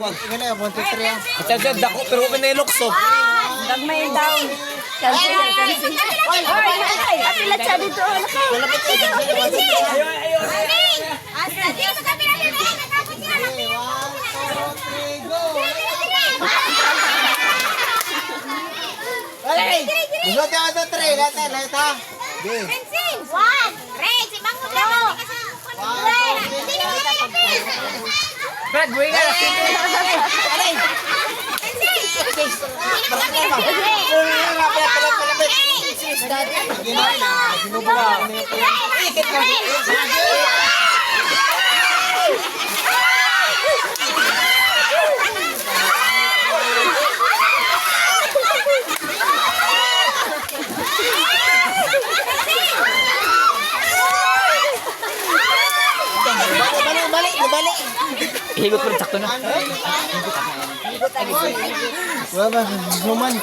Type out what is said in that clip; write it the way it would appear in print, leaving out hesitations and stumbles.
Gani, 1, 2, 3 ah. Ito dyan, dako, pero may nilukso. Dagmay down. Cancel yan, cancel. Ay, apilat siya dito. Malapit ka dito. Asa, dito sa kabila nila. Natapos niya. 1, 2, 3, go! Hey! Gusto tayo ito 3. Lahat ha. Okay. Fencing. 1. Ray, si Bangon lang. Ray, hindi na Brad, buhay ka na. Balik. Higot pa rin, sakto na. Wala ba? Zuman.